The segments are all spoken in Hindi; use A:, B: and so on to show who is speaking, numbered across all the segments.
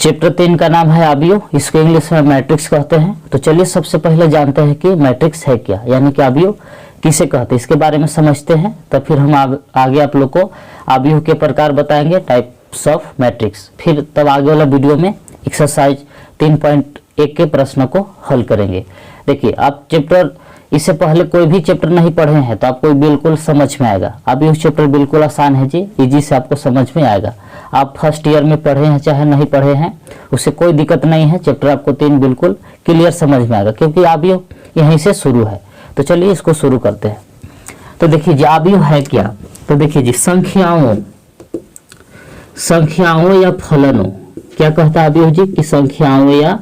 A: चैप्टर 3 का नाम है अवयव, इसको इंग्लिश में मैट्रिक्स कहते हैं। तो चलिए सबसे पहले जानते हैं कि मैट्रिक्स है क्या, यानी कि अवयव किसे कहते हैं, इसके बारे में समझते हैं। तब फिर हम आगे आप लोग को अवयव के प्रकार बताएंगे, टाइप्स ऑफ मैट्रिक्स। फिर तब आगे वाला वीडियो में एक्सरसाइज 3.1 के प्रश्न को हल करेंगे। देखिए आप चैप्टर इससे पहले कोई भी चैप्टर नहीं पढ़े हैं तो आपको बिल्कुल समझ में आएगा। अवयव चैप्टर बिल्कुल आसान है जी, इजी से आपको समझ में आएगा। आप फर्स्ट ईयर में पढ़े हैं चाहे नहीं पढ़े हैं उससे कोई दिक्कत नहीं है, चैप्टर आपको 3 बिल्कुल क्लियर समझ में आएगा, क्योंकि अवयव यहीं से शुरू है। तो चलिए इसको शुरू करते हैं। तो देखिए जी अवयव है क्या, तो देखिए जी संख्याओं या फलनों, क्या कहता है अवयव जी कि संख्याओं या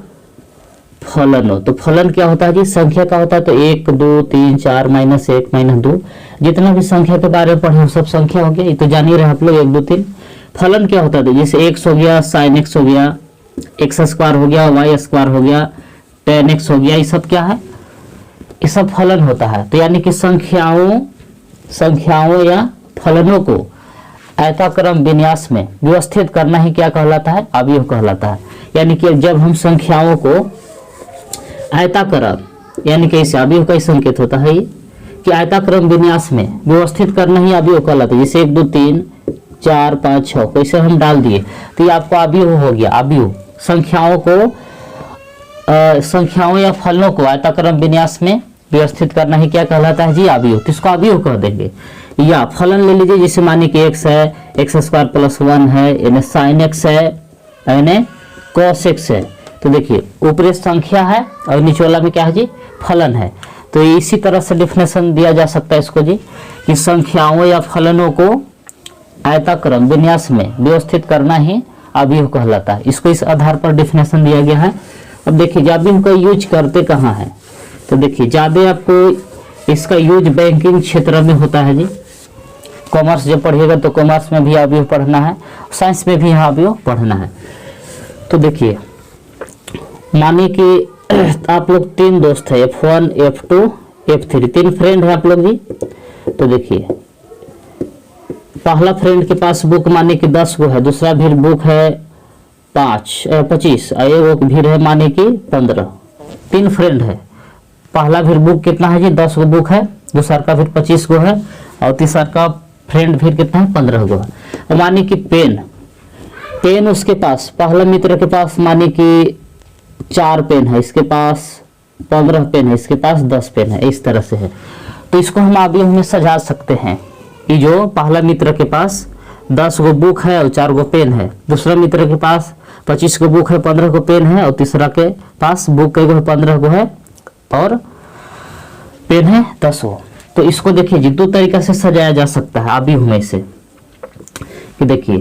A: फलनों। तो फलन क्या होता है जी, संख्या का होता है तो 1 2 3 4 -1 -2, जितना भी संख्या के बारे में पढ़े सब संख्या हो गया, ये तो जान ही रहे आप लोग 1 2 3। फलन क्या होता है, जैसे x हो गया, sin x हो गया, x² हो गया, y² हो गया, tan x हो गया, ये सब क्या है, ये सब फलन होता है। तो यानी कि संख्याओं या फलनों को आयताक्रम विन्यास में व्यवस्थित करना ही क्या कहलाता है, अवयव कहलाता है। यानी कि जब हम संख्याओं को आयताक्रम, यानी कि इस अवयव का संकेत होता है ये कि आयताक्रम विन्यास में व्यवस्थित करना ही अवयव कहलाता है। जैसे 1 2 3 4 5 6 कैसे हम डाल दिए तो ये आपको अवयव हो गया। अवयव संख्याओं या फलनों को आयताक्रम विन्यास में व्यवस्थित करना ही क्या कहलाता है जी, अवयव। तो इसको अवयव कह देंगे। या फलन ले लीजिए, जैसे मानिए कि x है, x² + 1 है, यानी sin x है, यानी cos x है। तो देखिए ऊपरी संख्या है और नीचे वाला में क्या है जी, फलन है। तो इसी तरह से डिफिनेशन दिया जा सकता है इसको जी कि संख्याओं या फलनों को आयताक्रम विन्यास में व्यवस्थित करना ही अवयव कहलाता है। इसको इस आधार पर डिफिनेशन दिया गया है। अब देखिए अवयव का यूज करते कहाँ है, तो देखिए ज्यादा आपको इसका यूज बैंकिंग क्षेत्र में होता है जी। कॉमर्स जब पढ़िएगा तो कॉमर्स में भी अवयव पढ़ना है, साइंस में भी अवयव पढ़ना है। तो देखिए मानिए कि आप लोग 3 दोस्त है, F1 F2 F3, 3 फ्रेंड है आप लोग जी। तो देखिए पहला फ्रेंड के पास बुक माने कि 10 गो है, दूसरा भी बुक है 25 और एक भी है माने कि 15। 3 फ्रेंड है, पहला भी बुक कितना है जी, 10 गो बुक है, दूसरा का फिर 25 गो है और तीसरा का फ्रेंड फिर कितना है, 15 गो है। और माने कि पेन उसके पास, पहला मित्र के पास माने कि 4 पेन है, इसके पास 15 पेन है, इसके पास 10 पेन है, इस तरह से है। तो इसको हम अवयव में सजा सकते हैं कि जो पहला मित्र के पास 10 गो बुक है और 4 गो पेन है, दूसरा मित्र के पास 25 गो बुक है, 15 गो पेन है और तीसरा के पास बुक कई गो 15 गो है और पेन है 10 गो। तो इसको देखिए जी 2 तरीका से सजाया जा सकता है अवयव में से। कि देखिए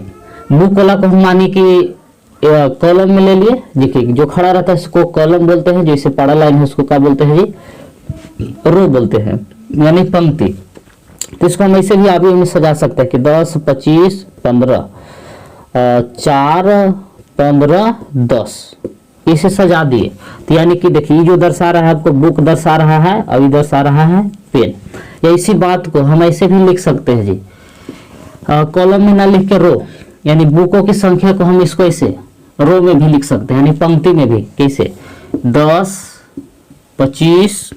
A: बुक वाला को हम मानी कि कॉलम में ले लिए, देखिए जो खड़ा रहता है इसको कॉलम बोलते हैं, जैसे पड़ा लाइन है उसको क्या बोलते हैं जी, रो बोलते हैं, यानी पंक्ति। तो इसको हम ऐसे भी अवयव में सजा सकते हैं कि 10 25 15 4 15 10 इसे सजा दिए। तो यानी कि देखिए जो दर्शा रहा है आपको बुक दर्शा रहा है और ये दर्शा रहा है पेन। या इसी बात को हम ऐसे भी लिख सकते हैं जी, कॉलम में ना लिख के रो, यानी बुकों की संख्या को हम इसको ऐसे रो में भी लिख सकते हैं, यानी पंक्ति में भी। कैसे 10 25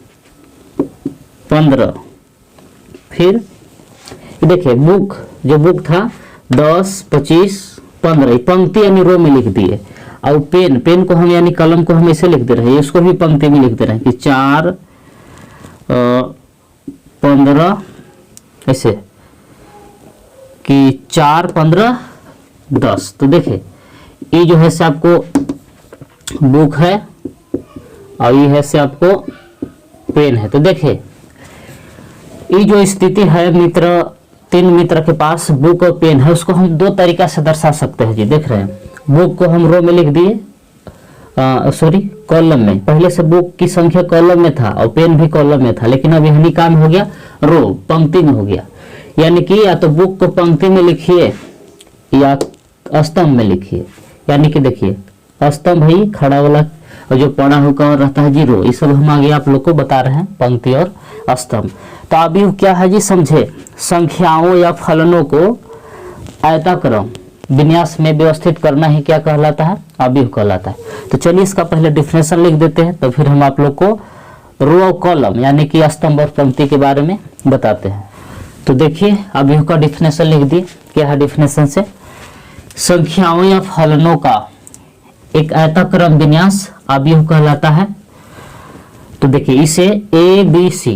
A: 15। फिर देखिए बुक जो बुक था 10 25 15 पंक्ति यानी रो में लिख दिए। और पेन को हम यानी कलम को हम ऐसे लिख दे रहे हैं, इसको भी पंक्ति में लिख दे रहे हैं कि 4 15 ऐसे कि 4 15 10। तो देखिए ये जो है से आपको बुक है और ये है से आपको पेन है। तो देखिए ये जो स्थिति है मित्र 3 मित्र के पास बुक और पेन है, उसको हम 2 तरीका से दर्शा सकते हैं जी। देख रहे हैं बुक को हम रो में लिख दिए, सॉरी कॉलम में, पहले से बुक की संख्या कॉलम में था और पेन भी कॉलम में था, लेकिन अब यही काम हो गया रो पंक्ति में हो गया। यानी कि या तो बुक को पंक्ति में लिखिए या स्तंभ में लिखिए। यानी कि देखिए स्तंभ भाई खड़ा वाला और जो पड़ा हुआ रहता है जी रो, ये सब हम आगे आप लोग को बता रहे हैं, पंक्ति और स्तंभ। तो अवयव क्या है जी, समझे, संख्याओं या फलनों को आयताक्रम विन्यास में व्यवस्थित करना ही क्या कहलाता है, अवयव कहलाता है। तो चलिए इसका पहले डिफिनेशन लिख देते हैं, तो फिर हम आप लोग को रो और कॉलम यानी कि स्तंभ और पंक्ति के बारे में बताते हैं। तो देखिए अवयव का डिफिनेशन लिख दिए। क्या है डिफिनेशन से, संख्याओं या फलनों का एक आयताक्रम विन्यास अवयव कहलाता है। तो देखिए इसे ए बी सी,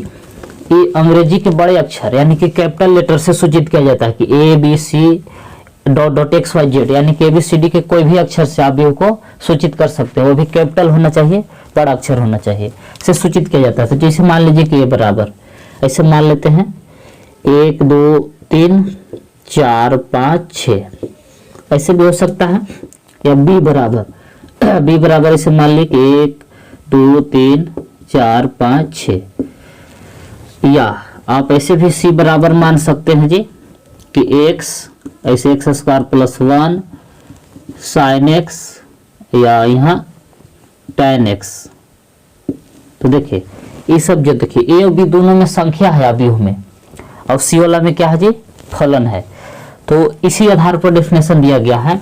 A: ये अंग्रेजी के बड़े अक्षर यानी कि कैपिटल लेटर से सूचित किया जाता है कि A B C dot dot X Y Z, यानी कि ABCD के कोई भी अक्षर से अवयव को सूचित कर सकते हैं, वो भी कैपिटल होना चाहिए, बड़ा अक्षर होना चाहिए, से सूचित किया जाता है। तो जैसे मान लीजिए कि ए बराबर, ऐसे मान लेते हैं 1 2 3 4 5 6, ऐसे भी हो सकता है। या बी बराबर ऐसे मान लीजिए कि 1 2 3 4 5 6, या आप ऐसे भी सी बराबर मान सकते हैं जी कि x ऐसे x² + 1 sin x, या यहाँ tan x। तो देखिए ये सब जो देखिए ए और बी दोनों में संख्या है अवयव में, और सी वाला में क्या है जी, फलन है। तो इसी आधार पर डेफिनेशन दिया गया है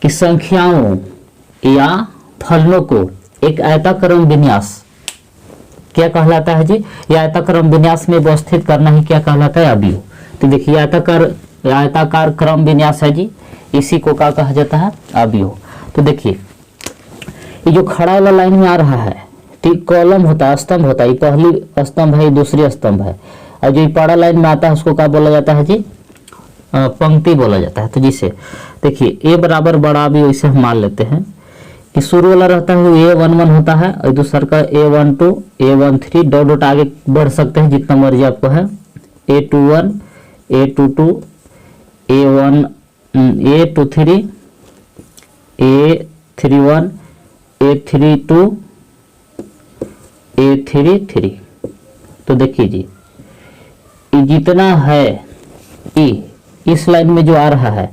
A: कि संख्याओं या फलनों को एक आयताक्रम विन्यास क्या कहलाता है जी, यह आयताक्रम विन्यास में व्यवस्थित करना ही क्या कहलाता है, अवयव। तो देखिए आयताकार क्रम विन्यास है जी, इसी को क्या कहा जाता है, अवयव। तो देखिए ये जो खड़ा वाला लाइन में आ रहा है, ठीक कॉलम होता है, स्तंभ होता है, ये पहली स्तंभ है, ये दूसरी स्तंभ है, और जो पड़ा लाइन में आता है उसको क्या बोला जाता है जी, पंक्ति बोला जाता है। तो जिसे देखिए ए बराबर बड़ा अवयव इसे हम मान लेते हैं कि शुरू वाला रहता है A11 होता है, और दूसरा का A12 A13 डॉट डॉट आगे बढ़ सकते हैं जितना मर्जी आपको है, A21 A22 A1 A23 A31 A32 A33। तो देखिए जी ये जितना है इस लाइन में जो आ रहा है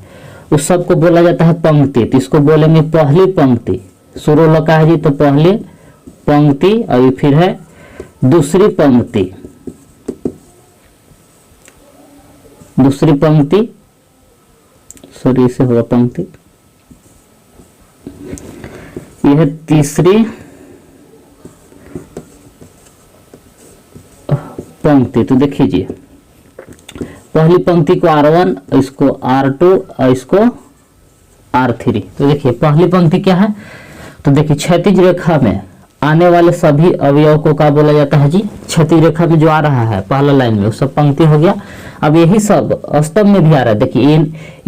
A: उस सबको बोला जाता है पंक्ति। तो इसको बोलेंगे पहली पंक्ति, शुरू लगा है जी तो पहली पंक्ति, और ये फिर है दूसरी पंक्ति, सॉरी इसे होगा पंक्ति, यह है तीसरी पंक्ति। तो देखिए जी पहली पंक्ति को R1, इसको R2 और इसको R3। तो देखिए पहली पंक्ति क्या है, तो देखिए क्षैतिज रेखा में आने वाले सभी अवयव को क्या बोला जाता है जी, क्षैतिज रेखा में जो आ रहा है पहला लाइन में वो सब पंक्ति हो गया। अब यही सब स्तंभ में भी आ रहा है, देखिए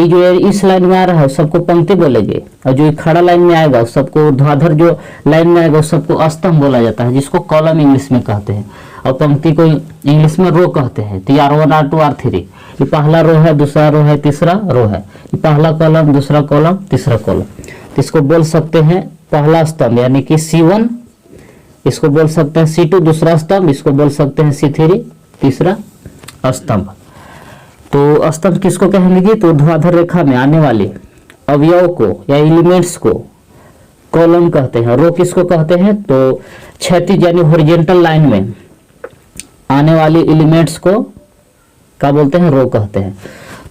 A: ये जो इस लाइन में आ रहा है सबको पंक्ति बोलेंगे, और जो खड़ा लाइन में आएगा उस सबको, ऊर्ध्वाधर जो लाइन में आएगा उस सबको स्तंभ बोला जाता है, जिसको कॉलम इंग्लिश में कहते हैं, और पंक्ति को इंग्लिश में रो कहते हैं। तो R1 R2 R3 ये पहला रो है, दूसरा रो है, तीसरा रो है, ये पहला कॉलम, दूसरा कॉलम, तीसरा कॉलम। तो इसको बोल सकते हैं पहला स्तंभ यानी कि C1, इसको बोल सकते हैं C2 दूसरा स्तंभ, इसको बोल सकते हैं C3 तीसरा स्तंभ। तो स्तंभ किसको कहेंगे जी, तो ऊर्ध्वाधर रेखा में आने वाले अवयव को या एलिमेंट्स को कॉलम कहते हैं। रो किसको कहते हैं, तो क्षैतिज यानी हॉरिजॉन्टल लाइन में आने वाले एलिमेंट्स को क्या बोलते हैं, रो कहते हैं।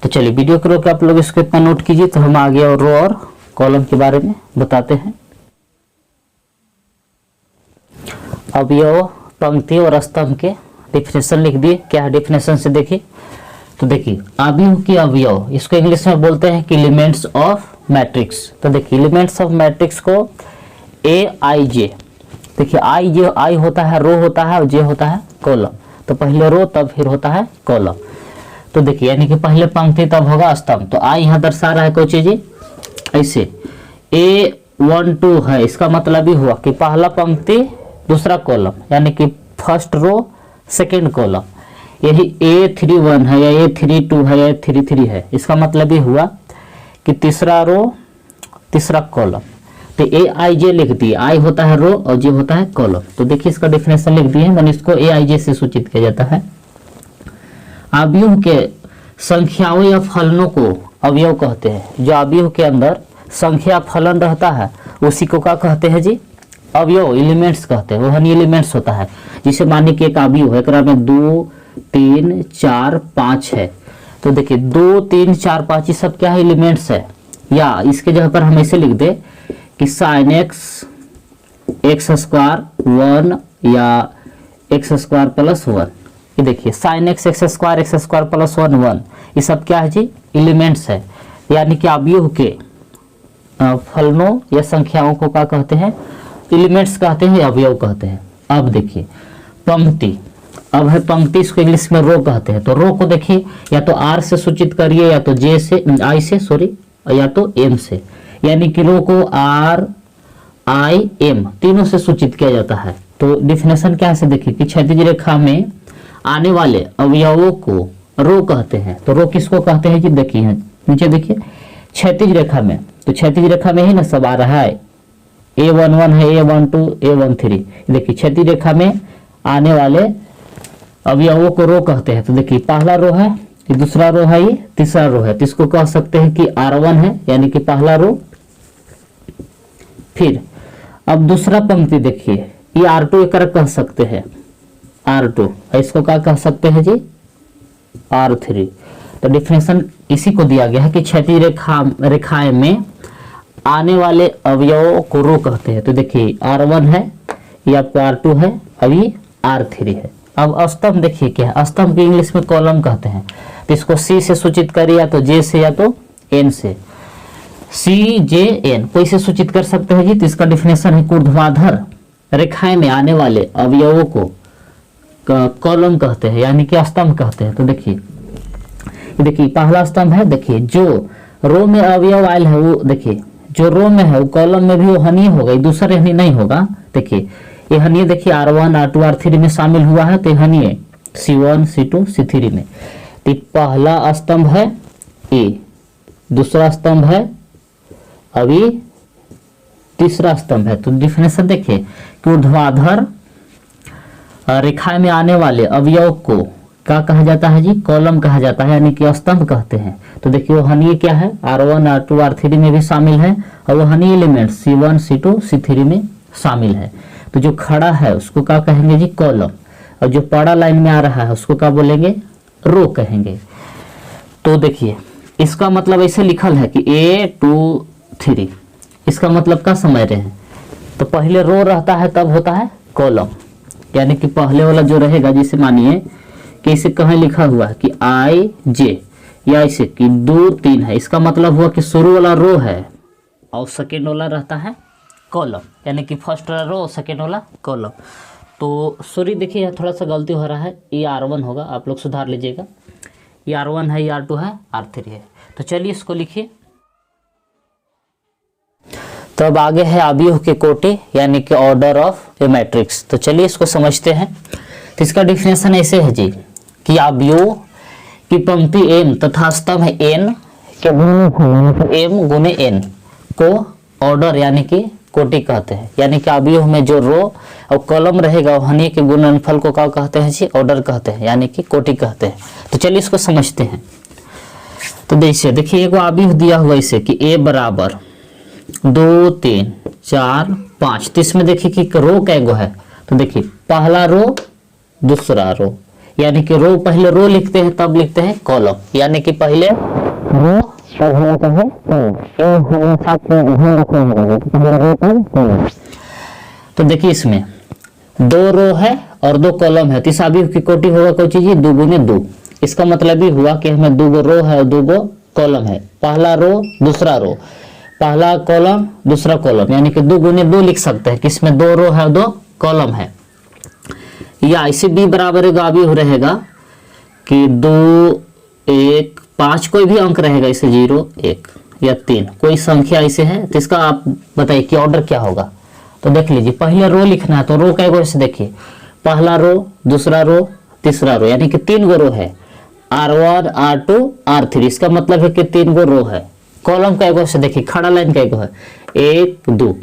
A: तो चलिए वीडियो को रोक आप लोग इसको इतना नोट कीजिए, तो हम आगे और रो और कॉलम के बारे में बताते हैं। अवयव, पंक्ति और स्तंभ के डिफिनेशन लिख दिए। क्या है डिफिनेशन से देखिए, तो देखिए अवयव की अवयव, इसको इंग्लिश में बोलते हैं कि एलिमेंट्स ऑफ मैट्रिक्स। तो देखिए एलिमेंट्स ऑफ मैट्रिक्स को AIJ, देखिए आई होता है रो होता है, और जे होता है कॉलम। तो पहले रो तब फिर होता है कॉलम। तो देखिए यानी कि पहले पंक्ति तब होगा स्तंभ। तो आई यहाँ दर्शा रहा है कोई चीज ऐसे A12 है, इसका मतलब ही हुआ कि पहला पंक्ति दूसरा कॉलम, यानी कि फर्स्ट रो सेकेंड कॉलम। यही A31 है या A32 है या A33 है, इसका मतलब ही हुआ कि तीसरा रो तीसरा कॉलम। तो AIJ लिख दिए, आई होता है रो और जे होता है कॉलम। तो देखिए इसका डिफिनेशन लिख दिए, मैंने इसको AIJ से सूचित किया जाता है। अवयव के संख्याओं या फलनों को अवयव कहते हैं। जो अवयव के अंदर संख्या फलन रहता है उसी को क्या कहते हैं जी, अवयव, एलिमेंट्स कहते हैं। वह एलिमेंट्स होता है, जिसे मानिए कि एक अवयव है, एकरा में 2 3 4 5 है। तो देखिए 2 3 4 5 ये सब क्या है, एलिमेंट्स है। या इसके जगह पर हम ऐसे लिख दे कि साइन एक्स स्क्वायर 1 या एक्स स्क्वायर प्लस 1। ये देखिए साइन एक्स स्क्वायर प्लस 1 1, ये सब क्या है जी, एलिमेंट्स है, यानी कि अवयव के फलनों या संख्याओं को क्या कहते हैं, एलिमेंट्स कहते हैं, अवयव कहते हैं। अब देखिए पंक्ति, अब है पंक्ति, इसको इंग्लिश में रो कहते हैं। तो रो को देखिए या तो आर से सूचित करिए या तो जे से, आई से सॉरी, या तो एम से, यानी कि रो को आर आई एम तीनों से सूचित किया जाता है। तो डिफिनेशन क्या से देखिए कि क्षैतिज रेखा में आने वाले अवयवों को रो कहते हैं। तो रो किसको कहते हैं जी, देखिए नीचे देखिए क्षैतिज रेखा में, तो क्षैतिज रेखा में ही ना सब आ रहा है, A11 है, A12, A13, देखिए क्षैतिज रेखा में आने वाले अवयवों को रो कहते हैं। तो देखिए पहला रो है, ये दूसरा रो है, ये तीसरा रो है, तो इसको कह सकते हैं कि R1 है, यानी कि पहला रो। फिर अब दूसरा पंक्ति देखिए, ये R2 एक कह सकते हैं, R2, इसको क्या कह सकते हैं जी, R3। तो डिफिनेशन इसी को दिया गया है कि क्षैतिज रेखाएं में आने वाले अवयवों को रो कहते हैं। तो देखिए R1 है, या R2 है, अभी R3 है। अब स्तंभ देखिए क्या है, स्तंभ के इंग्लिश में कॉलम कहते हैं। तो इसको C से सूचित करिए या तो J से या तो N से, CJN कोई से सूचित कर सकते हैं जी। तो इसका डिफिनेशन है ऊर्ध्वाधर रेखाएं में आने वाले अवयवों को कॉलम कहते हैं, यानी कि स्तंभ कहते हैं। तो देखिए पहला स्तंभ है, देखिए जो रो में अवयव आयल है वो, देखिए जो रो में है वो कॉलम में भी वो हनीय होगा, दूसरा हनीय नहीं होगा। देखिए ये हनीय देखिए R1 R2 R3 में शामिल हुआ है, तो हनीय C1 C2 C3 में। तो पहला स्तंभ है A, दूसरा स्तंभ है अभी, तीसरा स्तंभ है। तो डिफिनेशन देखिए कि ऊर्ध्वाधर रेखा में आने वाले अवयव को क्या कहा जाता है जी, कॉलम कहा जाता है, यानी कि स्तंभ कहते हैं। तो देखिए वो हनीय क्या है, R1 R2 R3 में भी शामिल है, और वो हनीय एलिमेंट C1 C2 C3 में शामिल है। तो जो खड़ा है उसको क्या कहेंगे जी, कॉलम, और जो पड़ा लाइन में आ रहा है उसको क्या बोलेंगे, रो कहेंगे। तो देखिए इसका मतलब ऐसे लिखल है कि A 2 3, इसका मतलब क्या समझ रहे हैं। तो पहले रो रहता है तब होता है कॉलम, यानी कि पहले वाला जो रहेगा, जिसे मानिए कि इसे कहाँ लिखा हुआ है कि I J, या इसे कि 2 3 है, इसका मतलब हुआ कि शुरू वाला रो है और सेकेंड वाला रहता है कॉलम, यानी कि फर्स्ट वाला रो सेकेंड वाला कॉलम। तो सॉरी देखिए थोड़ा सा गलती हो रहा है, ये R1 होगा, आप लोग सुधार लीजिएगा। ये R1 है, ये R2 है, R3 है। तो चलिए इसको लिखिए। तो अब आगे है अवयव के कोटि, यानी कि ऑर्डर ऑफ ए मैट्रिक्स। तो चलिए इसको समझते हैं। तो इसका डिफिनेशन ऐसे है जी कि अवयव की पंक्ति m तथा स्तंभ n के गुणे m गुणे n को ऑर्डर यानी कि कोटि कहते हैं, यानी कि अवयव में जो रो और कॉलम रहेगा वो हनीय के गुणनफल को क्या कहते हैं जी, ऑर्डर कहते हैं, यानी कि कोटि कहते हैं। तो चलिए इसको समझते हैं। तो देखिए एगो अवयव दिया हुआ इसे कि a बराबर 2 3 4 5। तो इसमें देखिए कि रो कैगो है। तो देखिए पहला रो दूसरा रो, यानी कि रो पहले रो लिखते हैं तब लिखते हैं कॉलम, यानी कि पहले रो तब होता है कॉलम। तो देखिए इसमें 2 रो है और 2 कॉलम है, तो इस अवयव की कोटि होगा कोई चीज 2 गुने 2। इसका मतलब ही हुआ कि हमें 2 रो है और 2 कॉलम है, पहला रो दूसरा रो, पहला कॉलम दूसरा कॉलम, यानी कि 2 गुने 2 लिख सकते हैं कि इसमें 2 रो है और 2 कॉलम है। या इसे b बराबर एक अवयव रहेगा कि 2 1 5, कोई भी अंक रहेगा, इसे 0 1 या 3 कोई संख्या ऐसे है। तो इसका आप बताइए कि ऑर्डर क्या होगा। तो देख लीजिए पहले रो लिखना है, तो रो कैगो ऐसे देखिए, पहला रो दूसरा रो तीसरा रो, यानी कि 3 गो रो है, R1 R2 R3। इसका मतलब है कि 3 गो रो है। कॉलम कैगो से देखिए, खड़ा लाइन कैगो है 1 2,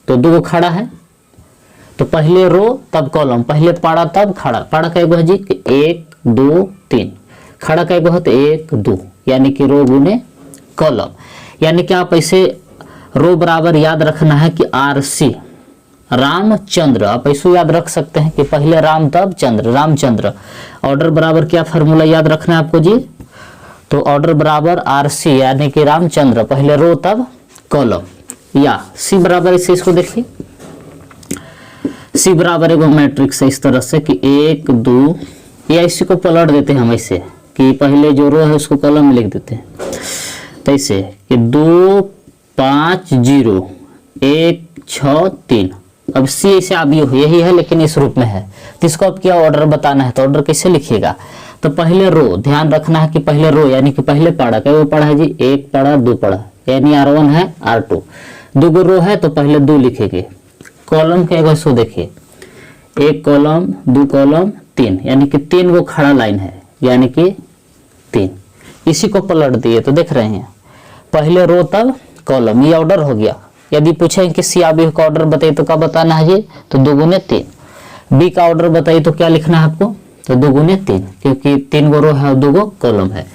A: तो 2 गो खड़ा है, तो पहले रो तब कॉलम, पहले पड़ा तब खड़ा। पड़ा कैगो है जी 1 2 3, खड़ा कैगो है तो 1 2, यानी कि रो गुने कॉलम। यानी कि आप ऐसे रो बराबर याद रखना है कि RC रामचंद्र, आप ऐसे याद रख सकते हैं कि पहले राम तब चंद्र, रामचंद्र। ऑर्डर बराबर क्या फॉर्मूला याद रखना है आपको जी, तो ऑर्डर बराबर RC यानी कि रामचंद्र, पहले रो तब कॉलम। या C बराबर इसे, इसको देखिए C बराबर एगो मैट्रिक्स है इस तरह से कि 1 2, या इसी को पलट देते हैं हम ऐसे कि पहले जो रो है उसको कॉलम में लिख देते हैं, तो ऐसे कि 2 5 0 1 6 3। अब C ऐसे अभी यही है लेकिन इस रूप में है, तो इसको अब क्या ऑर्डर बताना है, तो ऑर्डर कैसे लिखिएगा, तो पहले रो ध्यान रखना है कि पहले रो यानी कि पहले पढ़ा, क्या वो पढ़ा है जी, 1 पढ़ा 2 पढ़ा, यानी R1 है R2, 2 गो रो है तो पहले 2 लिखेंगे। कॉलम के एगो देखिए, 1 कॉलम 2 कॉलम 3, यानी कि 3 गो खड़ा लाइन है यानी कि 3। इसी को पलट दिए तो देख रहे हैं पहले रो तब कॉलम, ये ऑर्डर हो गया। यदि पूछें कि C आबी का ऑर्डर बताइए तो क्या बताना है जी, तो 2 गुने 3। B का ऑर्डर बताइए तो क्या लिखना है आपको, तो 2 गुने 3, क्योंकि 3 गो रो है और 2 गो कॉलम है।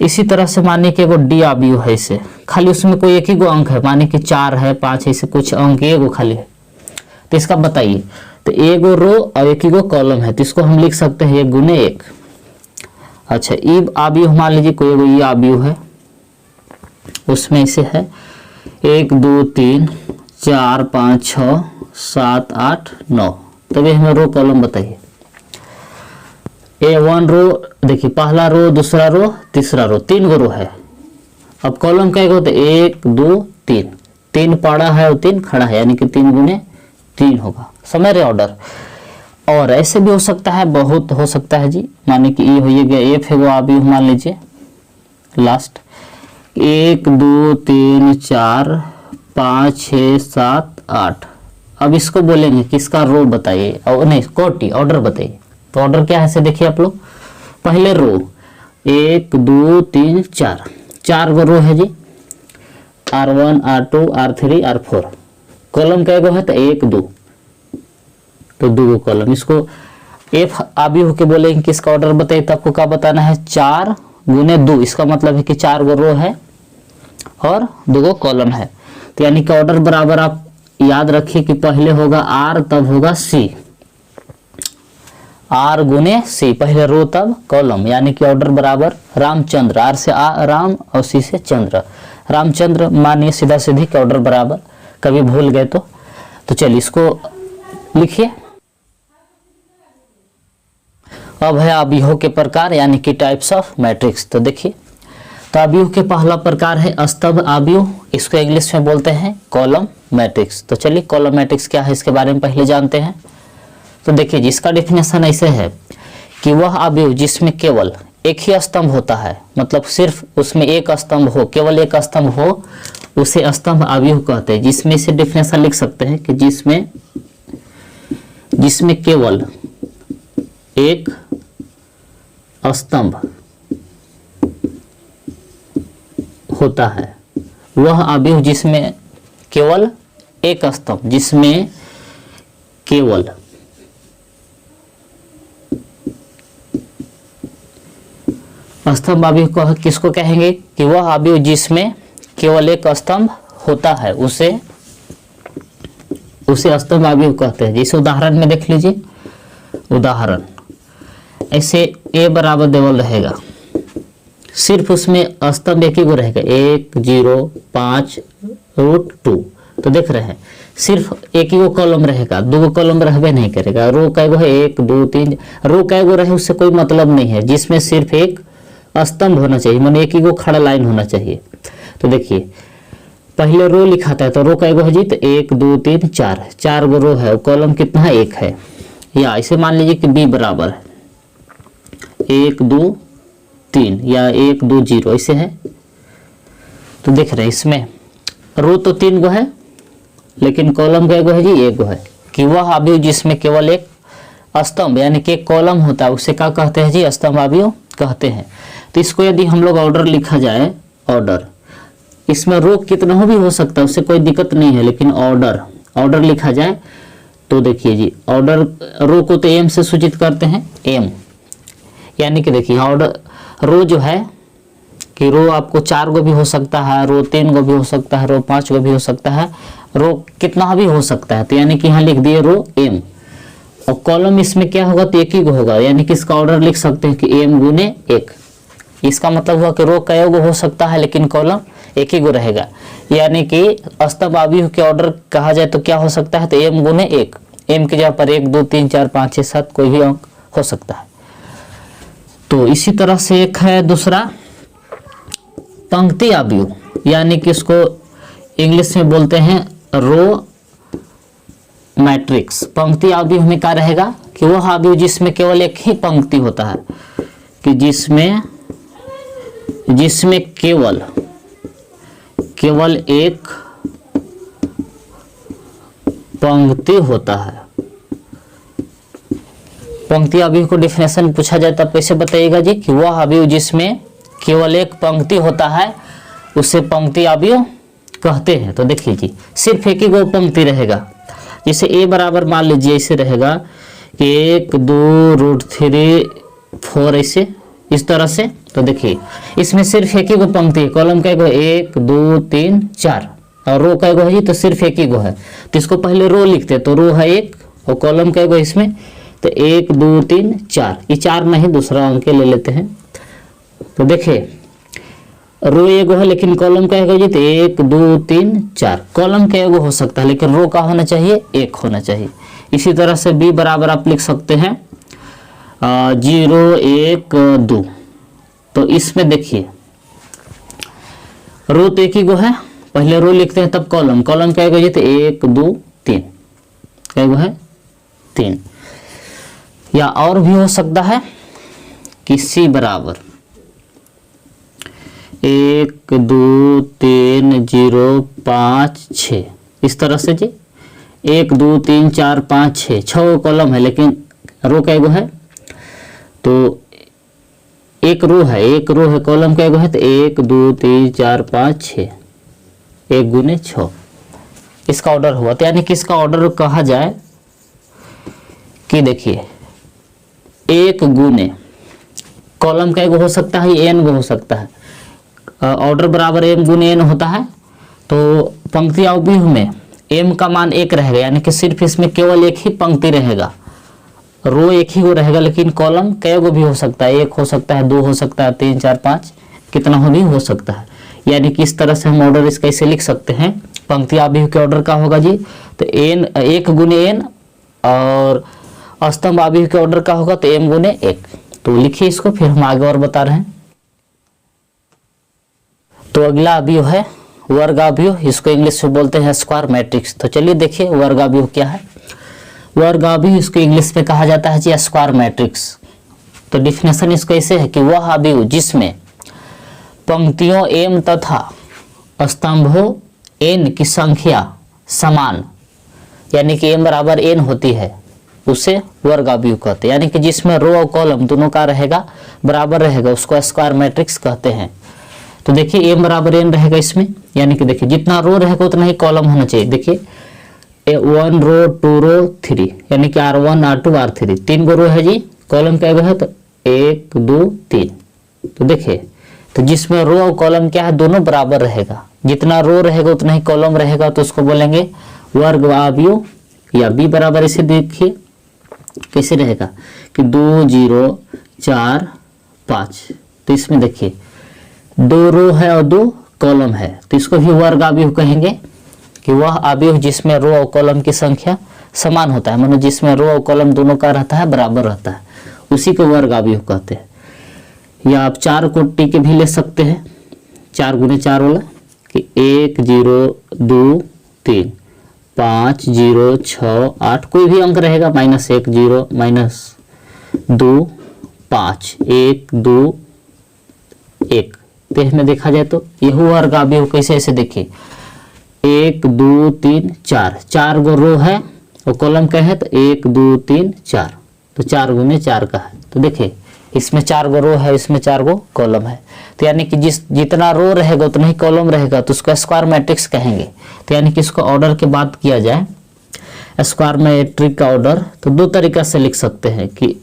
A: इसी तरह से मानिए कि एगो D आबी है इसे, खाली उसमें कोई एक ही गो अंक है, मानिए कि 4 है 5 ऐसे कुछ अंक, एगो खाली है, तो इसका बताइए। तो एगो रो और एक ही गो कॉलम है, तो इसको हम लिख सकते हैं 1 गुने 1। अच्छा ई आबी मान लीजिए कोई एगो ई आबी है, उसमें इसे है 1 2 3 4 5 6 7 8 9, तभी हमें रो कॉलम बताइए। A1 रो देखिए, पहला रो दूसरा रो तीसरा रो, 3 गो रो है। अब कॉलम क्या होता है, 1 2 3, 3 पड़ा है और 3 खड़ा है, यानी कि 3 गुने 3 होगा। समझ रहे ऑर्डर। और ऐसे भी हो सकता है, बहुत हो सकता है जी, माने कि ये हो गया F है वो अभी मान लीजिए लास्ट, 1 2 3 4 5 6 7 8। अब इसको बोलेंगे किसका रो बताइए, और नहीं कोटी ऑर्डर बताइए। तो ऑर्डर क्या है से देखिए आप लोग, पहले रो 1 2 3 4, 4 गो रो है जी, R1 R2 R3 R4। Column क्या है, तो 1 2, तो 2 गो कॉलम। इसको F आबी होके बोलेंगे किसका ऑर्डर बताइए, तो आपको क्या बताना है, 4 गुने 2, इसका मतलब है कि 4 गो रो है और 2 गो कॉलम है। तो यानी कि ऑर्डर बराबर आप याद रखिए कि पहले होगा R तब होगा C, R गुने C, पहले रो तब कॉलम, यानी कि ऑर्डर बराबर रामचंद्र, R से राम और C से चंद्र, रामचंद्र मानिए सीधा सीधी के ऑर्डर बराबर। कभी भूल गए तो चलिए इसको लिखिए। अब है अवयव के प्रकार यानी कि टाइप्स ऑफ मैट्रिक्स। तो देखिए, तो अवयव के पहला प्रकार है स्तंभ अवयव, इसको इंग्लिश में बोलते हैं कॉलम मैट्रिक्स। तो चलिए कॉलम मैट्रिक्स क्या है इसके बारे में पहले जानते हैं। तो देखिए जिसका डेफिनेशन ऐसे है कि वह अवयव जिसमें केवल एक ही स्तंभ होता है, मतलब सिर्फ उसमें एक स्तंभ हो, केवल एक स्तंभ हो, उसे स्तंभ अवयव कहते हैं। जिसमें से डेफिनेशन लिख सकते हैं कि जिसमें केवल एक स्तंभ होता है, वह अवयव जिसमें केवल एक स्तंभ, जिसमें केवल स्तंभ अवयव किसको कहेंगे कि वह अवयव जिसमें केवल एक स्तंभ होता है, उसे स्तंभ अवयव कहते हैं। जैसे उदाहरण में देख लीजिए, उदाहरण ऐसे A बराबर देवल रहेगा, सिर्फ उसमें स्तंभ एक ही को रहेगा, 1 0 5 √2। तो देख रहे हैं सिर्फ एक ही वो कॉलम रहेगा, 2 गो कॉलम रहबे नहीं करेगा। रो कैगो है 1 2 3, रो कैगो रहे उससे कोई मतलब नहीं है, जिसमें सिर्फ एक स्तंभ होना चाहिए, माने एक ही को खड़ा लाइन होना चाहिए। तो देखिए पहले रो लिखाता है, तो रो कैगो है जी, तो 1 2 3 4, 4 गो रो है, कॉलम कितना है 1 है। या इसे मान लीजिए कि B बराबर है 1 2 3 या 1 2 0 ऐसे है। तो देख रहे हैं इसमें रो तो 3 गो है, लेकिन कॉलम का एगो है जी 1 गो है। कि वह अवयव जिसमें केवल एक स्तंभ यानी कि एक कॉलम होता है, उसे क्या कहते हैं जी, स्तंभ अवयव कहते हैं। तो इसको यदि हम लोग ऑर्डर लिखा जाए, ऑर्डर, इसमें रो कितना भी हो सकता है, उससे कोई दिक्कत नहीं है, लेकिन ऑर्डर लिखा जाए तो देखिए जी, ऑर्डर रो को तो M से सूचित करते हैं, M यानी कि देखिए ऑर्डर रो जो है कि रो आपको 4 गो भी हो सकता है, रो 3 गो भी हो सकता है, रो 5 गो भी हो सकता है, रो कितना भी हो सकता है। तो यानी कि यहाँ लिख दिए रो M, और कॉलम इसमें क्या होगा, तो एक ही गो होगा, यानी कि इसका ऑर्डर लिख सकते हैं कि M गुने 1। इसका मतलब हुआ कि रो कई गो हो सकता है लेकिन कॉलम एक ही गो रहेगा। यानी कि स्तंभ अवयव के ऑर्डर कहा जाए तो क्या हो सकता है, तो m गुने 1, m की जगह पर 1 2 3 4 5 6 7 कोई भी अंक हो सकता है। तो इसी तरह से एक है दूसरा पंक्ति अवयव, यानी कि इसको इंग्लिश में बोलते हैं रो मैट्रिक्स। पंक्ति अवयव में क्या रहेगा कि वह अवयव जिसमें केवल एक ही पंक्ति होता है, कि जिसमें केवल एक पंक्ति होता है। पंक्ति अवयव को डेफिनेशन पूछा जाए तब कैसे बताइएगा जी, कि वह अवयव जिसमें केवल एक पंक्ति होता है उसे पंक्ति अवयव कहते हैं। तो देखिए जी, सिर्फ एक ही गो पंक्ति रहेगा, जैसे a बराबर मान लीजिए ऐसे रहेगा कि 1 2 √3 4 ऐसे इस तरह से। तो देखिए इसमें सिर्फ एक ही गो पंक्ति है, कॉलम का गो 1 2 3 4 और रो का गो है जी, तो सिर्फ एक ही गो है। तो इसको पहले रो लिखते हैं, तो रो है 1 और कॉलम का गो इसमें, तो 1 2 3 4, ये 4 नहीं दूसरा अंक ले लेते हैं। तो देखिए रो एगो है लेकिन कॉलम का एगो जी, तो 1 2 3 4 कॉलम का एगो हो सकता है लेकिन रो का होना चाहिए 1 होना चाहिए। इसी तरह से b बराबर आप लिख सकते हैं 0 1 2। तो इसमें देखिए रो तो एक ही गो है, पहले रो लिखते हैं तब कॉलम का एगो जी, तो 1 2 3 एगो है 3। या और भी हो सकता है कि c बराबर 1 2 3 0 5 6 इस तरह से जी, 1 2 3 4 5 6 6 कॉलम है लेकिन रो का एगो है, तो एक रो है कॉलम का एगो है, तो 1 2 3 4 5 6 1 गुने 6 इसका ऑर्डर हुआ। तो यानी कि इसका ऑर्डर कहा जाए कि देखिए 1 गुने कॉलम का एगो हो सकता है, n गो हो सकता है, ऑर्डर बराबर m गुने n होता है। तो पंक्ति अवयव में m का मान 1 रहेगा, यानी कि सिर्फ इसमें केवल एक ही पंक्ति रहेगा, रो एक ही गो रहेगा, लेकिन कॉलम कई गो भी हो सकता है, 1 हो सकता है 2 हो सकता है 3 4 5 कितना हो भी हो सकता है। यानी कि इस तरह से हम ऑर्डर इसका ऐसे लिख सकते हैं। पंक्ति अवयव के ऑर्डर का होगा जी, तो n 1 गुने n, और स्तंभ अवयव के ऑर्डर का होगा तो m गुने 1। तो लिखिए इसको, फिर हम आगे और बता रहे हैं। तो अगला अवयव है वर्ग अवयव, इसको इंग्लिश में बोलते हैं स्क्वायर मैट्रिक्स। तो चलिए देखिए वर्ग अवयव क्या है। वर्ग अवयव इसको इंग्लिश में कहा जाता है जी स्क्वायर मैट्रिक्स। तो डिफिनेशन इसको ऐसे है कि वह अवयव जिसमें पंक्तियों m तथा स्तंभों n की संख्या समान, यानी कि m बराबर n होती है, उसे वर्ग अवयव कहते हैं। यानी कि जिसमें रो और कॉलम दोनों का रहेगा बराबर रहेगा, उसको स्क्वायर मैट्रिक्स कहते हैं। तो देखिए m बराबर n रहेगा इसमें, यानी कि देखिए जितना रो रहेगा उतना ही कॉलम होना चाहिए। देखिए 1 रो 2 रो 3, यानी कि R1 R2 R3 3 गो रो है जी, कॉलम क्या है तो 1 2 3। तो देखिए तो जिसमें रो और कॉलम क्या है दोनों बराबर रहेगा, जितना रो रहेगा उतना ही कॉलम रहेगा, तो उसको बोलेंगे वर्ग अवयव। या b बराबर इसे देखिए कैसे रहेगा कि 2 0 4 5। तो इसमें देखिए 2 रो है और 2 कॉलम है, तो इसको भी वर्ग अवयव कहेंगे, कि वह अवयव जिसमें रो और कॉलम की संख्या समान होता है, मतलब जिसमें रो और कॉलम दोनों का रहता है बराबर रहता है, उसी को वर्ग अवयव कहते हैं। या आप 4 को टी के भी ले सकते हैं, 4 गुने 4 वाला, कि 1 0 2 3 5 0 6 8 कोई भी अंक रहेगा, -1 0 -2 5 1 2 1। तो इसमें देखा जाए तो यह वर्ग अवयव कैसे, ऐसे देखिए 1 2 3 4 4 गो रो है और कॉलम का है, तो 1 2 3 4, तो 4 गुने 4 का है। तो देखिए इसमें 4 गो रो है, इसमें 4 गो कॉलम है, तो यानी कि जितना रो रहेगा उतना ही कॉलम रहेगा, तो उसको स्क्वायर मैट्रिक्स कहेंगे। तो यानी कि इसको ऑर्डर की बात किया जाए स्क्वायर मैट्रिक्स का ऑर्डर, तो 2 तरीका से लिख सकते हैं कि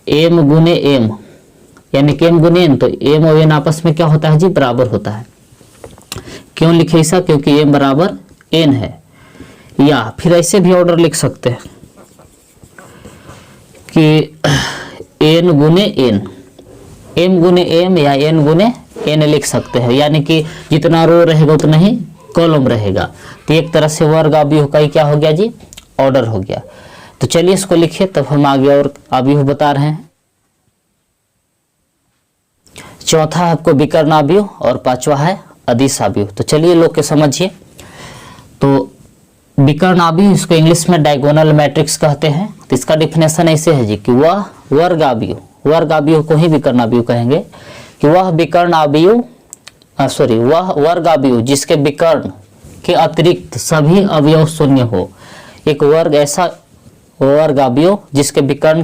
A: m गुने m, यानी कि m गुने n, तो m और n आपस में क्या होता है जी बराबर होता है। क्यों लिखे ऐसा, क्योंकि m बराबर n है। या फिर ऐसे भी ऑर्डर लिख सकते हैं कि n गुने n, m गुने m या n गुने n लिख सकते हैं, यानी कि जितना रो रहेगा उतना ही कॉलम रहेगा। तो एक तरह से वर्ग अवयव का ही क्या हो गया जी, ऑर्डर हो गया। तो चलिए इसको लिखिए, तब हम आगे और अवयव बता रहे हैं। चौथा आपको विकर्ण अवयव और पांचवा है अदिश अवयव। तो चलिए लोग के समझिए। तो विकर्ण अवयव, इसको इंग्लिश में डायगोनल मैट्रिक्स कहते हैं। तो इसका डिफिनेशन ऐसे है जी कि वह वर्ग अवयव, वर्ग अवयव को ही विकर्ण अवयव कहेंगे, कि वह विकर्ण अवयव वह वर्ग अवयव जिसके विकर्ण के अतिरिक्त सभी अवयव शून्य हो। एक वर्ग ऐसा वर्ग अवयव जिसके विकर्ण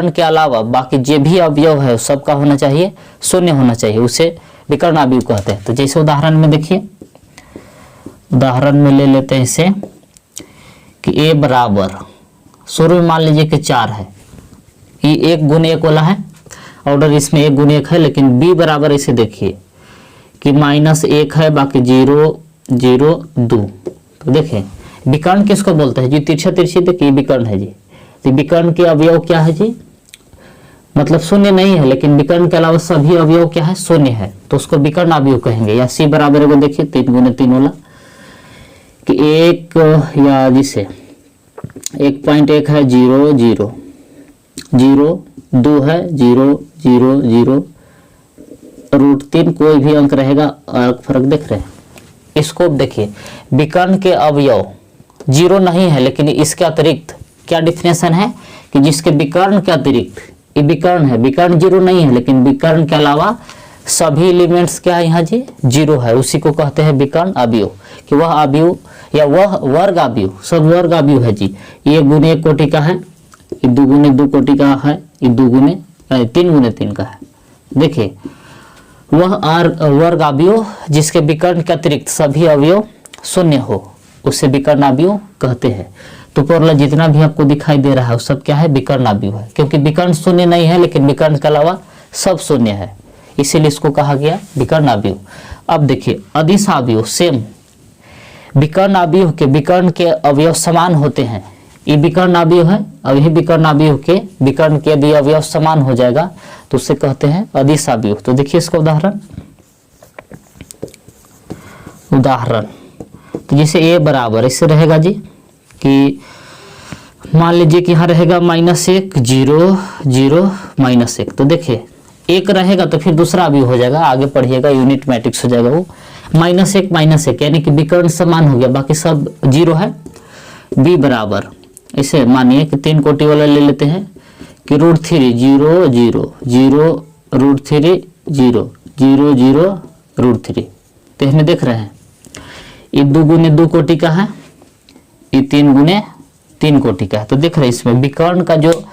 A: के अलावा बाकी जो भी अवयव है सबका होना चाहिए शून्य होना चाहिए, उसे विकर्ण अवयव कहते हैं। तो जैसे उदाहरण में देखिए, उदाहरण में ले लेते हैं इसे कि a बराबर, शुरू में मान लीजिए कि 4 है, ये 1 गुने 1 वाला है, ऑर्डर इसमें 1 गुने 1 है, लेकिन b बराबर इसे देखिए कि -1 है, बाकी 0 0 2। तो देखें विकर्ण किसको बोलते हैं जी, तिरछा तिरछी देखिए विकर्ण है जी। तो विकर्ण के अवयव क्या है जी, मतलब शून्य नहीं है, लेकिन विकर्ण के अलावा सभी अवयव क्या है, शून्य है, तो उसको विकर्ण अवयव कहेंगे। या c बराबर को देखिए 3 गुने 3 वाला, कि 1 या जिसे 1.1 है 0 0 0, 2 है 0 0 0, √3 कोई भी अंक रहेगा, फर्क देख रहे हैं। इसको देखिए, विकर्ण के अवयव 0 नहीं है, लेकिन इसके अतिरिक्त क्या डिफिनेशन है कि जिसके विकर्ण के अतिरिक्त, ये विकर्ण है, विकर्ण 0 नहीं है, लेकिन विकर्ण के अलावा सभी एलिमेंट्स क्या है यहाँ जी 0 है, उसी को कहते हैं विकर्ण अवयव। कि वह अवयव या वह वर्ग अवयव, सब वर्ग अवयव है जी। ये 1 गुने 1 कोटि का है, ये 2 गुने 2 कोटि का है, ये 3 गुने 3 का है। देखिए वह वर्ग अवयव जिसके विकर्ण के अतिरिक्त सभी अवयव शून्य हो, उसे विकर्ण अवयव कहते हैं। तो पूरा जितना भी आपको दिखाई दे रहा है वो सब क्या है, विकर्ण अवयव है, क्योंकि विकर्ण शून्य नहीं है, लेकिन विकर्ण के अलावा सब शून्य है, इसीलिए इसको कहा गया विकर्ण अवयव। अब देखिए अदिश अवयव, सेम विकर्ण अवयव के विकर्ण के अवयव समान होते हैं। ये विकर्ण अवयव है, अब यही विकर्ण अवयव के विकर्ण के यदि अवयव समान हो जाएगा तो उसे कहते हैं अदिश अवयव। तो देखिए इसका उदाहरण, तो जैसे a बराबर इससे रहेगा जी कि मान लीजिए कि यहाँ रहेगा -1 0 0 -1। तो देखिए 1 रहेगा तो फिर दूसरा अवयव हो जाएगा, आगे पढ़िएगा यूनिट मैट्रिक्स हो जाएगा वो -1 -1, यानी कि विकर्ण समान हो गया, बाकी सब 0 है। b बराबर इसे मानिए कि 3 कोटि वाला ले लेते हैं कि √3 0 0 0 √3 0 0 0 √3। तो इसमें देख रहे हैं ये 2 गुने 2 कोटि का है, ये 3 गुने 3 कोटि का है। तो देख रहे हैं इसमें विकर्ण का जो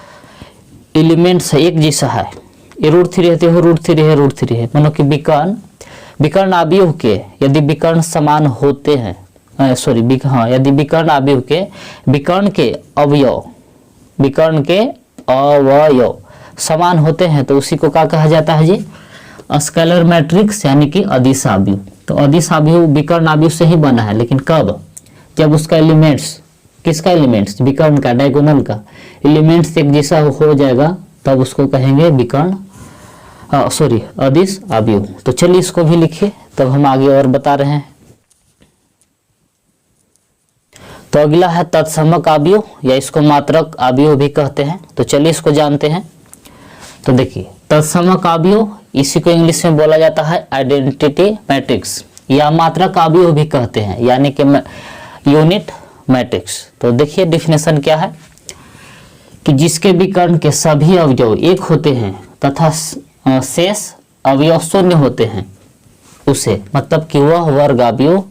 A: एलिमेंट्स है एक जैसा है, ये √3 है तो √3 है √3 है, मानो कि विकर्ण अवयव के यदि विकर्ण समान होते हैं, यदि विकर्ण अवयव के विकर्ण के अवयव समान होते हैं तो उसी को क्या कहा जाता है जी, स्केलर मैट्रिक्स, यानी कि अदिश अवयव। तो अदिश अवयव विकर्ण अवयव से ही बना है, लेकिन कब, जब उसका एलिमेंट्स, किसका एलिमेंट्स, विकर्ण का, डायगोनल का एलिमेंट्स एक जैसा हो जाएगा, तब उसको कहेंगे अदिश अवयव। तो चलिए इसको भी लिखिए, तब हम आगे और बता रहे हैं। तो अगला है तत्समक अवयव, या इसको मात्रक अवयव भी कहते हैं। तो चलिए इसको जानते हैं। तो देखिए तत्समक अवयव, इसी को इंग्लिश में बोला जाता है आइडेंटिटी मैट्रिक्स, या मात्रक अवयव भी कहते हैं, यानी कि यूनिट मैट्रिक्स। तो देखिए डिफिनेशन क्या है कि जिसके विकर्ण के सभी अवयव 1 होते हैं तथा शेष अवयव शून्य होते हैं, उसे, मतलब कि वह वर्ग अवयव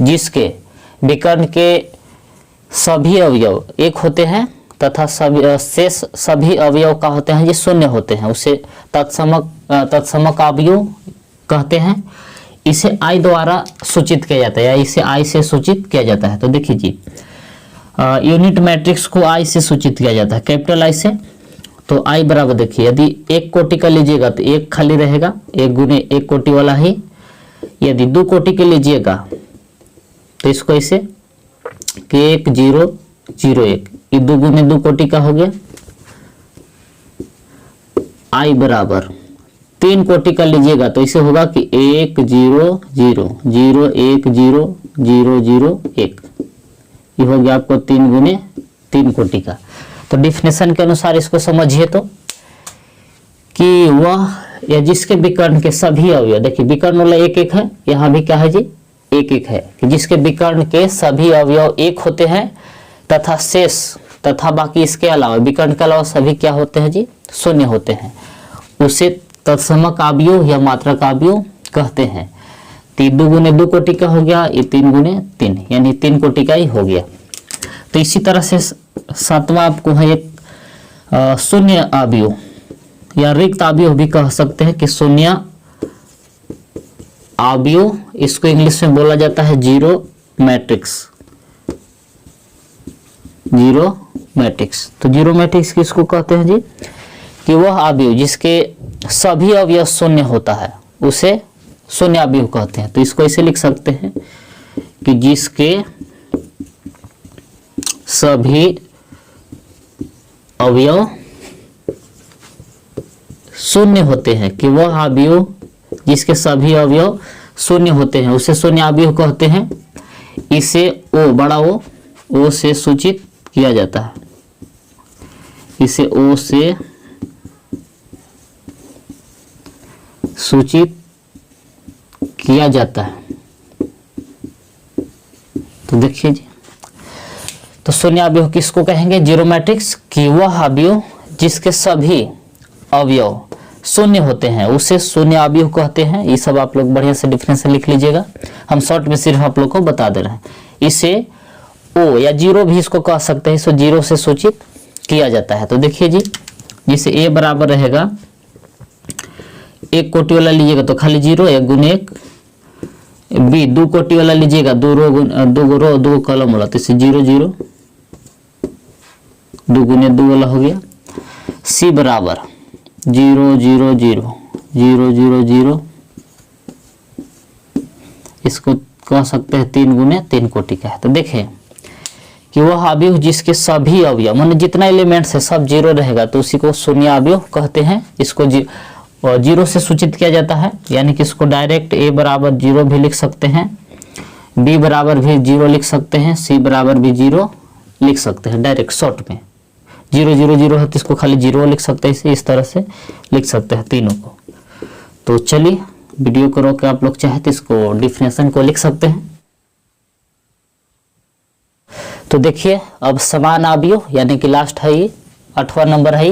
A: जिसके विकर्ण के सभी अवयव 1 होते हैं तथा शेष सभी अवयव का होते हैं जो शून्य होते हैं, उसे तत्समक अवयव कहते हैं। इसे I द्वारा सूचित किया जाता है, या इसे I से सूचित किया जाता है। तो देखिए जी यूनिट मैट्रिक्स को I से सूचित किया जाता है, कैपिटल I से। तो I बराबर देखिए, यदि 1 कोटि का लीजिएगा तो 1 खाली रहेगा, 1 गुने 1 कोटि वाला ही। यदि 2 कोटि के लीजिएगा तो इसको ऐसे कि 1 0 0 1, ये 2 गुने 2 कोटि का हो गया। I बराबर 3 कोटि का लीजिएगा तो इसे होगा कि 1 0 0 0 1 0 0 0 1, ये हो गया आपको 3 गुने 3 कोटि का। तो डिफिनेशन के अनुसार इसको समझिए तो कि वह या जिसके विकर्ण के सभी अवयव, देखिए विकर्ण वाला एक एक है, यहाँ भी क्या है जी एक एक है, कि जिसके विकर्ण के सभी अवयव एक होते हैं तथा शेष तथा बाकी इसके अलावा विकर्ण के अलावा सभी क्या होते हैं जी शून्य होते हैं, उसे तत्समक अवयव या मात्रक अवयव कहते हैं। 2 गुने 2 कोटि का हो गया, ये 3 गुने 3 यानी 3 कोटि का ही हो गया। तो इसी तरह से 7वां आपको है एक शून्य अवयव या रिक्त अवयव भी कह सकते हैं कि शून्य अवयव, इसको इंग्लिश में बोला जाता है जीरो मैट्रिक्स। जीरो मैट्रिक्स, तो जीरो मैट्रिक्स किसको कहते हैं जी कि वह अवयव जिसके सभी अवयव शून्य होता है उसे शून्य अवयव कहते हैं। तो इसको ऐसे लिख सकते हैं कि जिसके सभी अवयव शून्य होते हैं, कि वह अवयव जिसके सभी अवयव शून्य होते हैं उसे शून्य अवयव कहते हैं। इसे ओ बड़ा ओ से सूचित किया जाता है, इसे ओ से सूचित किया जाता है। तो देखिए जी, तो शून्य अवयव किसको कहेंगे जीरो मैट्रिक्स, कि वह अवयव जिसके सभी अवयव शून्य होते हैं उसे शून्य अवयव कहते हैं। ये सब आप लोग बढ़िया से डिफरेंस लिख लीजिएगा, हम शॉर्ट में सिर्फ आप लोग को बता दे रहे हैं। इसे ओ या जीरो भी इसको कह सकते हैं, इसको जीरो से सूचित किया जाता है। तो देखिए जी, जिसे ए बराबर रहेगा 1 कोटि वाला लीजिएगा तो खाली 0 1 गुने 1, बी 2 कोटि वाला लीजिएगा 2 रो 2 कॉलम वाला, तो इसे 0 0 2 गुने 2 वाला हो गया। सी बराबर 0 0 0 0 0 0, इसको कह सकते हैं 3 गुने 3 कोटि का है। तो देखें कि वह अवयव जिसके सभी अवयव माने जितना एलिमेंट्स है सब 0 रहेगा तो उसी को शून्य अवयव कहते हैं। इसको जीरो से सूचित किया जाता है, यानी कि इसको डायरेक्ट ए बराबर 0 भी लिख सकते हैं, बी बराबर भी 0 लिख सकते हैं, सी बराबर भी 0 लिख सकते हैं। डायरेक्ट शॉर्ट में 0 0 0 है तो इसको खाली 0 लिख सकते हैं, इसे इस तरह से लिख सकते हैं तीनों को। तो चलिए वीडियो को रोक के आप लोग चाहे तो इसको डिफिनेशन को लिख सकते हैं। तो देखिए अब समान अवयव यानी कि लास्ट है ये 8वां नंबर है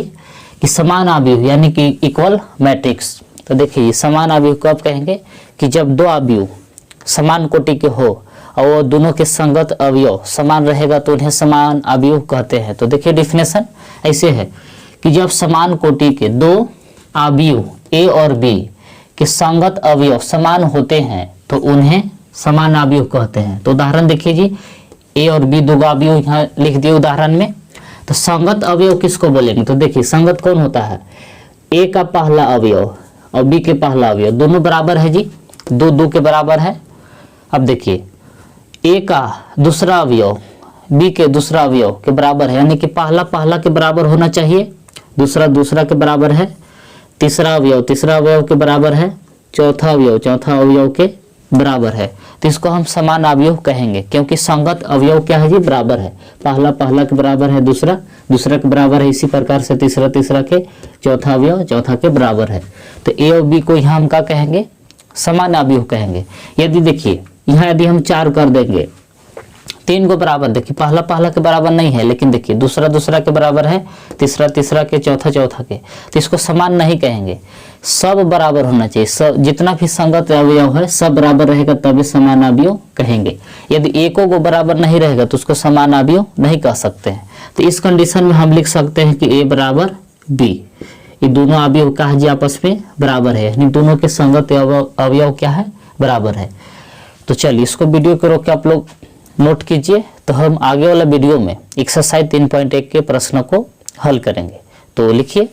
A: कि समान अवयव यानी कि इक्वल मैट्रिक्स। तो देखिए समान अवयव कब कहेंगे कि जब 2 अवयव समान कोटि के हो और वो दोनों के संगत अवयव समान रहेगा तो उन्हें समान अवयव कहते हैं। तो देखिए डिफिनेशन ऐसे है कि जब समान कोटि के 2 अवयव ए और बी के संगत अवयव समान होते हैं तो उन्हें समान अवयव कहते हैं। तो उदाहरण देखिए जी, ए और बी 2 अवयव यहाँ लिख दिए उदाहरण में। तो संगत अवयव किसको बोलेंगे, तो देखिए संगत कौन होता है, ए का पहला अवयव और बी के पहला अवयव दोनों बराबर है जी, 2 2 के बराबर है। अब देखिए ए का दूसरा अवयव बी के दूसरा अवयव के बराबर है, यानी कि पहला के बराबर होना चाहिए, दूसरा के बराबर है, तीसरा अवयव के बराबर है, चौथा अवयव के बराबर है। तो इसको हम समान अवयव कहेंगे क्योंकि संगत अवयव क्या है जी बराबर है, पहला के बराबर है, दूसरा के बराबर है, इसी प्रकार से तीसरा के, चौथा अवयव चौथा के बराबर है। तो ए और बी को यहाँ हम क्या कहेंगे, समान अवयव कहेंगे। यदि देखिए यहाँ यदि हम 4 कर देंगे 3 को बराबर, देखिए पहला के बराबर नहीं है, लेकिन देखिए दूसरा के बराबर है, तीसरा के, चौथा के, तो इसको समान नहीं कहेंगे, सब बराबर होना चाहिए। सब जितना भी संगत अवयव है सब बराबर रहेगा तभी समान अवयव कहेंगे। यदि एको को बराबर नहीं रहेगा तो उसको समान अवयव नहीं कह सकते हैं। तो इस कंडीशन में हम लिख सकते हैं कि ए बराबर बी, ये दोनों अवयव का जी आपस में बराबर है, यानी दोनों के संगत अवयव क्या है बराबर है। तो चलिए इसको वीडियो को रोक के आप लोग नोट कीजिए, तो हम आगे वाला वीडियो में एक्सरसाइज 3.1 के प्रश्नों को हल करेंगे। तो लिखिए